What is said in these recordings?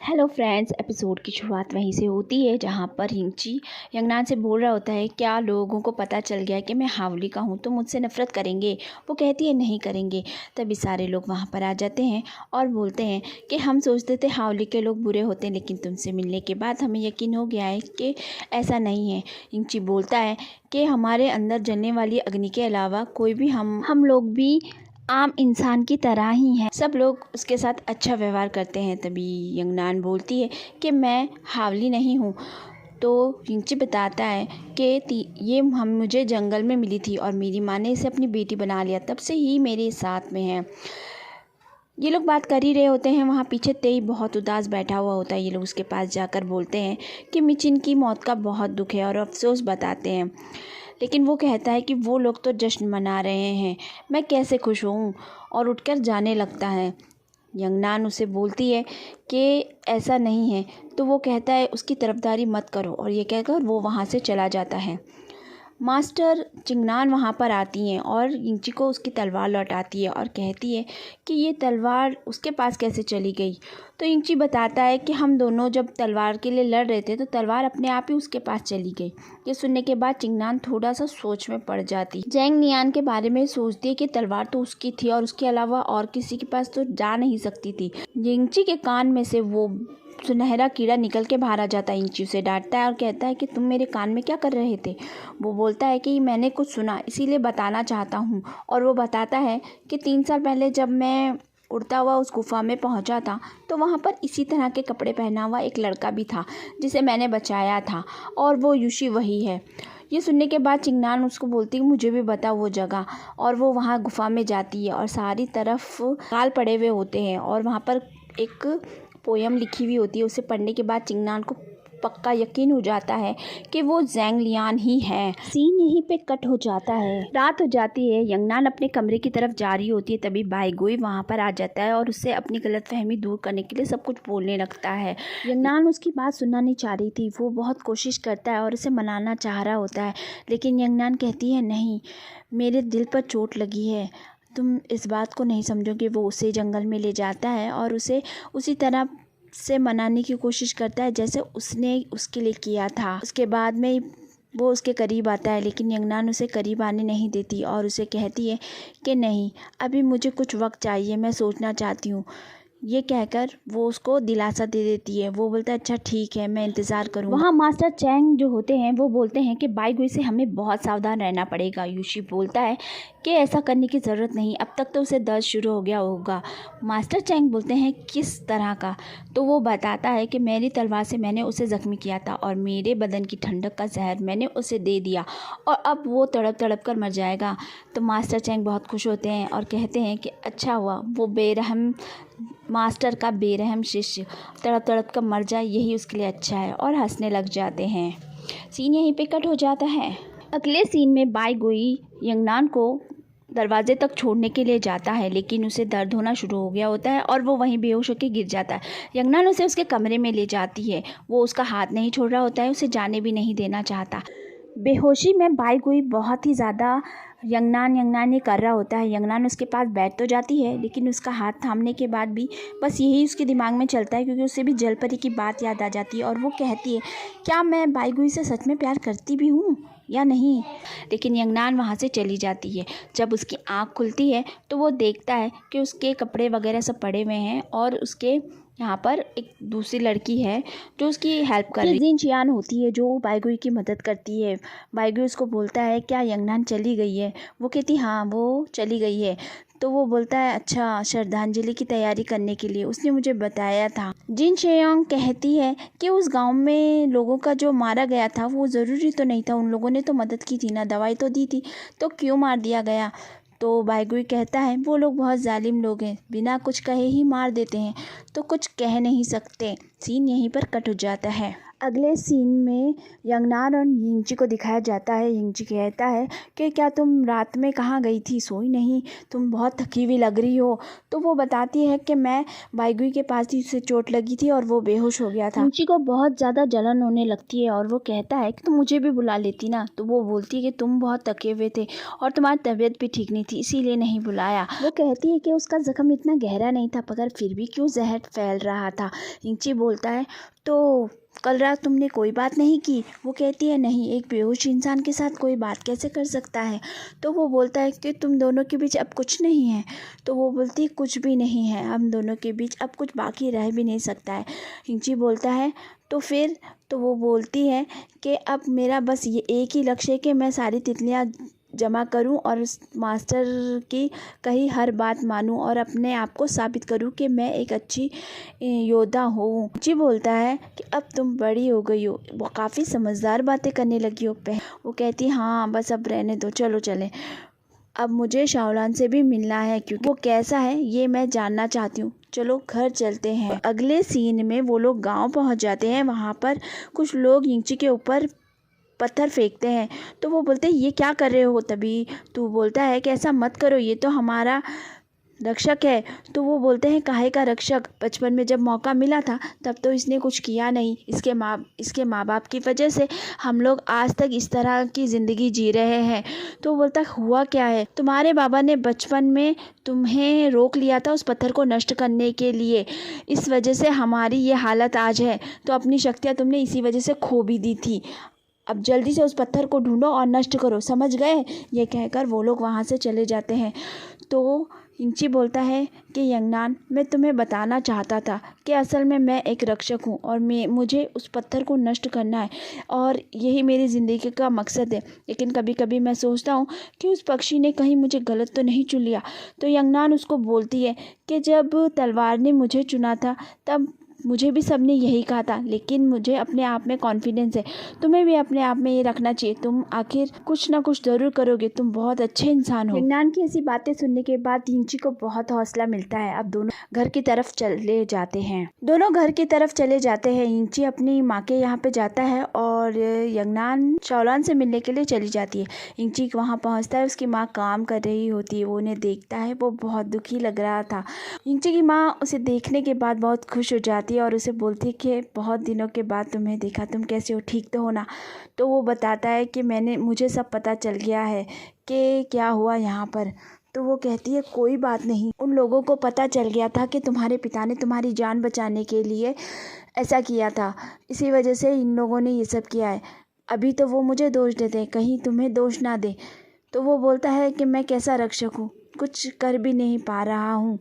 Hello friends, episode की शुरुआत वहीं से होती है जहां पर हिंची यंगनान से बोल रहा होता है, क्या लोगों को पता चल गया कि मैं हावली का हूं तो मुझसे नफ़रत करेंगे। वो कहती है नहीं करेंगे। तभी सारे लोग वहां पर आ जाते हैं और बोलते हैं कि हम सोचते थे हावली के लोग बुरे होते हैं, लेकिन तुमसे मिलने के बाद हमें यकीन हो गया है कि ऐसा नहीं है। हिंची बोलता है कि हमारे अंदर जलने वाली अग्नि के अलावा कोई भी हम लोग भी आम इंसान की तरह ही हैं। सब लोग उसके साथ अच्छा व्यवहार करते हैं। तभी यंगनान बोलती है कि मैं हावली नहीं हूँ। तो हिंची बताता है कि ये हम मुझे जंगल में मिली थी और मेरी माँ ने इसे अपनी बेटी बना लिया, तब से ही मेरे साथ में है। ये लोग बात कर ही रहे होते हैं, वहाँ पीछे तेई बहुत उदास बैठा हुआ होता है। ये लोग उसके पास जाकर बोलते हैं कि मिचिन की मौत का बहुत दुख है और अफसोस बताते हैं, लेकिन वो कहता है कि वो लोग तो जश्न मना रहे हैं, मैं कैसे खुश हूँ, और उठकर जाने लगता है। यंगनान उसे बोलती है कि ऐसा नहीं है, तो वो कहता है उसकी तरफदारी मत करो, और ये कहकर वो वहाँ से चला जाता है। मास्टर चिंगनान वहाँ पर आती हैं और इंची को उसकी तलवार लौटाती है और कहती है कि ये तलवार उसके पास कैसे चली गई। तो इंची बताता है कि हम दोनों जब तलवार के लिए लड़ रहे थे तो तलवार अपने आप ही उसके पास चली गई। ये सुनने के बाद चिंगनान थोड़ा सा सोच में पड़ जाती। जैंग नियान के बारे में सोचती है कि तलवार तो उसकी थी और उसके अलावा और किसी के पास तो जा नहीं सकती थी। इंची के कान में से वो सुनहरा कीड़ा निकल के बाहर आ जाता है। इंची उसे डांटता है और कहता है कि तुम मेरे कान में क्या कर रहे थे। वो बोलता है कि मैंने कुछ सुना, इसीलिए बताना चाहता हूँ। और वो बताता है कि 3 साल पहले जब मैं उड़ता हुआ उस गुफा में पहुँचा था तो वहाँ पर इसी तरह के कपड़े पहना हुआ एक लड़का भी था जिसे मैंने बचाया था, और वो यूशी वही है। ये सुनने के बाद चिंगनान उसको बोलती है मुझे भी बता वो जगह, और वो वहाँ गुफा में जाती है और सारी तरफ काल पड़े हुए होते हैं और वहाँ पर एक पोयम लिखी हुई होती है। उसे पढ़ने के बाद चिंगनान को पक्का यकीन हो जाता है कि वो ज़ैंग लियान ही है। सीन यहीं पे कट हो जाता है। रात हो जाती है। यंगनान अपने कमरे की तरफ जा रही होती है, तभी बाईगुई वहाँ पर आ जाता है और उससे अपनी गलतफहमी दूर करने के लिए सब कुछ बोलने लगता है। यंगनान उसकी बात सुनना नहीं चाह रही थी। वो बहुत कोशिश करता है और उसे मनाना चाह रहा होता है, लेकिन यंगनान कहती है नहीं, मेरे दिल पर चोट लगी है, तुम इस बात को नहीं समझोगे। वो उसे जंगल में ले जाता है और उसे उसी तरह से मनाने की कोशिश करता है जैसे उसने उसके लिए किया था। उसके बाद में वो उसके करीब आता है, लेकिन यंगनान उसे करीब आने नहीं देती और उसे कहती है कि नहीं, अभी मुझे कुछ वक्त चाहिए, मैं सोचना चाहती हूँ। ये कहकर वो उसको दिलासा दे देती है। वो बोलता है अच्छा ठीक है, मैं इंतज़ार करूँगा। वहाँ मास्टर चैंग जो होते हैं वो बोलते हैं कि बाईगुई से हमें बहुत सावधान रहना पड़ेगा। यूशी बोलता है कि ऐसा करने की ज़रूरत नहीं, अब तक तो उसे दर्द शुरू हो गया होगा। मास्टर चैंग बोलते हैं किस तरह का। तो वो बताता है कि मेरी तलवार से मैंने उसे ज़ख्मी किया था और मेरे बदन की ठंडक का जहर मैंने उसे दे दिया और अब वो तड़प तड़प कर मर जाएगा। तो मास्टर चैंग बहुत खुश होते हैं और कहते हैं कि अच्छा हुआ वो बेरहम मास्टर का बेरहम शिष्य तड़प तड़प कर मर जाए, यही उसके लिए अच्छा है, और हंसने लग जाते हैं। सीन यहीं पे कट हो जाता है। अगले सीन में बाईगुई यंगनान को दरवाजे तक छोड़ने के लिए जाता है, लेकिन उसे दर्द होना शुरू हो गया होता है और वो वहीं बेहोश होकर गिर जाता है। यंगनान उसे उसके कमरे में ले जाती है। वो उसका हाथ नहीं छोड़ रहा होता है, उसे जाने भी नहीं देना चाहता। बेहोशी में बाईगुई बहुत ही ज़्यादा यंगनान ये कर रहा होता है। यंगनान उसके पास बैठ तो जाती है, लेकिन उसका हाथ थामने के बाद भी बस यही उसके दिमाग में चलता है, क्योंकि उसे भी जलपरी की बात याद आ जाती है और वो कहती है क्या मैं बाईगुई से सच में प्यार करती भी हूँ या नहीं। लेकिन यंगनान वहाँ से चली जाती है। जब उसकी आँख खुलती है तो वो देखता है कि उसके कपड़े वगैरह सब पड़े हुए हैं और उसके यहाँ पर एक दूसरी लड़की है जो उसकी हेल्प कर रही है। जिन चियान होती है जो बाईगुई की मदद करती है। बाईगुई उसको बोलता है क्या यंगनान चली गई है। वो कहती हाँ वो चली गई है। तो वो बोलता है अच्छा, श्रद्धांजलि की तैयारी करने के लिए उसने मुझे बताया था। जिन शेयोंग कहती है कि उस गांव में लोगों का जो मारा गया था वो ज़रूरी तो नहीं था, उन लोगों ने तो मदद की थी ना, दवाई तो दी थी, तो क्यों मार दिया गया। तो बाईगुई कहता है वो लोग बहुत जालिम लोग हैं, बिना कुछ कहे ही मार देते हैं, तो कुछ कह नहीं सकते। सीन यहीं पर कट हो जाता है। अगले सीन में यंगनान और यिंगची को दिखाया जाता है। यिंगची कहता है कि क्या तुम रात में कहाँ गई थी, सोई नहीं, तुम बहुत थकी हुई लग रही हो। तो वो बताती है कि मैं बाइगुई के पास ही उसे चोट लगी थी और वो बेहोश हो गया था। यिंगची को बहुत ज़्यादा जलन होने लगती है और वो कहता है कि तुम मुझे भी बुला लेती ना। तो वो बोलती है कि तुम बहुत थके हुए थे और तुम्हारी तबीयत भी ठीक नहीं थी, इसीलिए नहीं बुलाया। वो कहती है कि उसका जख्म इतना गहरा नहीं था, मगर फिर भी क्यों जहर फैल रहा था। यिंगची बोलता है तो कल रात तुमने कोई बात नहीं की। वो कहती है नहीं, एक बेहोश इंसान के साथ कोई बात कैसे कर सकता है। तो वो बोलता है कि तुम दोनों के बीच अब कुछ नहीं है। तो वो बोलती है कुछ भी नहीं है, हम दोनों के बीच अब कुछ बाकी रह भी नहीं सकता है। यिंगची बोलता है तो फिर, तो वो बोलती है कि अब मेरा बस ये एक ही लक्ष्य है कि मैं सारी तितलियाँ जमा करूं और उस मास्टर की कही हर बात मानूं और अपने आप को साबित करूं कि मैं एक अच्छी योद्धा हूँ। जी बोलता है कि अब तुम बड़ी हो गई हो, वो काफ़ी समझदार बातें करने लगी हो। वो कहती हाँ बस अब रहने दो, चलो चले, अब मुझे शाओलान से भी मिलना है क्योंकि वो कैसा है ये मैं जानना चाहती हूँ। चलो घर चलते हैं। अगले सीन में वो लोग गांव पहुंच जाते हैं। वहाँ पर कुछ लोग यिंगची के ऊपर पत्थर फेंकते हैं। तो वो बोलते हैं ये क्या कर रहे हो। तभी तू बोलता है कि ऐसा मत करो, ये तो हमारा रक्षक है। तो वो बोलते हैं काहे का रक्षक, बचपन में जब मौका मिला था तब तो इसने कुछ किया नहीं, इसके माँ बाप की वजह से हम लोग आज तक इस तरह की ज़िंदगी जी रहे हैं। तो वो बोलता हुआ क्या है, तुम्हारे बाबा ने बचपन में तुम्हें रोक लिया था उस पत्थर को नष्ट करने के लिए, इस वजह से हमारी ये हालत आज है। तो अपनी शक्तियाँ तुमने इसी वजह से खो भी दी थी। अब जल्दी से उस पत्थर को ढूंढो और नष्ट करो, समझ गए। ये कहकर वो लोग वहाँ से चले जाते हैं। तो यिंगची बोलता है कि यंगनान, मैं तुम्हें बताना चाहता था कि असल में मैं एक रक्षक हूँ और मुझे उस पत्थर को नष्ट करना है और यही मेरी ज़िंदगी का मकसद है। लेकिन कभी कभी मैं सोचता हूँ कि उस पक्षी ने कहीं मुझे गलत तो नहीं चुन लिया। तो यंगनान उसको बोलती है कि जब तलवार ने मुझे चुना था तब मुझे भी सबने यही कहा था, लेकिन मुझे अपने आप में कॉन्फिडेंस है। तुम्हें भी अपने आप में ये रखना चाहिए, तुम आखिर कुछ ना कुछ ज़रूर करोगे, तुम बहुत अच्छे इंसान हो। यंगनान की ऐसी बातें सुनने के बाद यिंगची को बहुत हौसला मिलता है। अब दोनों घर की तरफ चले जाते हैं। यिंगची अपनी माँ के यहाँ पे जाता है और यंगनान शाओलान से मिलने के लिए चली जाती है। यिंगची वहाँ पहुँचता है, उसकी माँ काम कर रही होती है, वो उन्हें देखता है, वो बहुत दुखी लग रहा था। यिंगची की माँ उसे देखने के बाद बहुत खुश हो जाती है और उसे बोलती है कि बहुत दिनों के बाद तुम्हें देखा, तुम कैसे हो, ठीक तो हो ना। तो वो बताता है कि मुझे सब पता चल गया है कि क्या हुआ यहाँ पर। तो वो कहती है कोई बात नहीं, उन लोगों को पता चल गया था कि तुम्हारे पिता ने तुम्हारी जान बचाने के लिए ऐसा किया था, इसी वजह से इन लोगों ने ये सब किया है। अभी तो वो मुझे दोष देते हैं, कहीं तुम्हें दोष ना दे। तो वो बोलता है कि मैं कैसा रक्षक हूँ, कुछ कर भी नहीं पा रहा हूँ।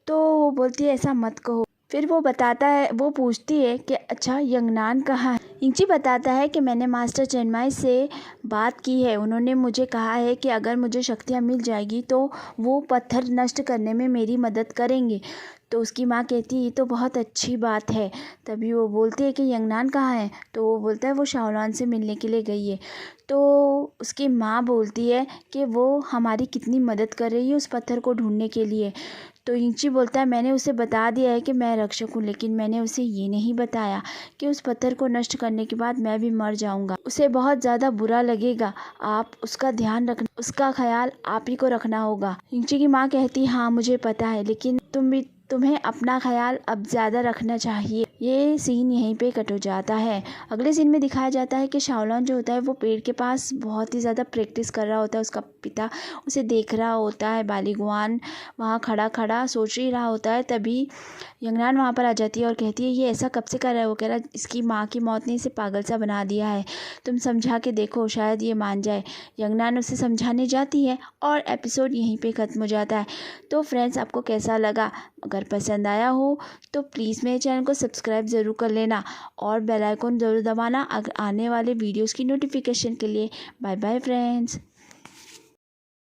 तो वो बोलती है ऐसा मत कहो। फिर वो पूछती है कि अच्छा यंगनान कहाँ है। यिंगची बताता है कि मैंने मास्टर चेन्माई से बात की है, उन्होंने मुझे कहा है कि अगर मुझे शक्तियाँ मिल जाएगी तो वो पत्थर नष्ट करने में मेरी मदद करेंगे। तो उसकी माँ कहती है ये तो बहुत अच्छी बात है। तभी वो बोलती है कि यंगनान कहाँ है। तो वो बोलता है वो शाओलान से मिलने के लिए गई है। तो उसकी माँ बोलती है कि वो हमारी कितनी मदद कर रही है उस पत्थर को ढूंढने के लिए। तो यिंगची बोलता है मैंने उसे बता दिया है कि मैं रक्षक हूँ, लेकिन मैंने उसे ये नहीं बताया कि उस पत्थर को नष्ट करने के बाद मैं भी मर जाऊँगा, उसे बहुत ज़्यादा बुरा लगेगा। आप उसका ध्यान रखना, उसका ख्याल आप ही को रखना होगा। यिंगची की माँ कहती हाँ मुझे पता है, लेकिन तुम्हें अपना ख्याल अब ज़्यादा रखना चाहिए। ये सीन यहीं पे कट हो जाता है। अगले सीन में दिखाया जाता है कि शाओलान जो होता है वो पेड़ के पास बहुत ही ज़्यादा प्रैक्टिस कर रहा होता है। उसका पिता उसे देख रहा होता है। बालीगुआन वहाँ खड़ा खड़ा सोच ही रहा होता है। तभी यंगनान वहाँ पर आ जाती है और कहती है ये ऐसा कब से कर रहा है। वो कह रहा है इसकी माँ की मौत ने इसे पागल सा बना दिया है, तुम समझा के देखो शायद ये मान जाए। यंगनान उसे समझाने जाती है और एपिसोड यहीं पे ख़त्म हो जाता है। तो फ्रेंड्स आपको कैसा लगा, अगर पसंद आया हो तो प्लीज़ मेरे चैनल को सब्सक्राइब ज़रूर कर लेना और बेल आइकन ज़रूर दबाना आने वाले वीडियोस की नोटिफिकेशन के लिए। Bye bye friends.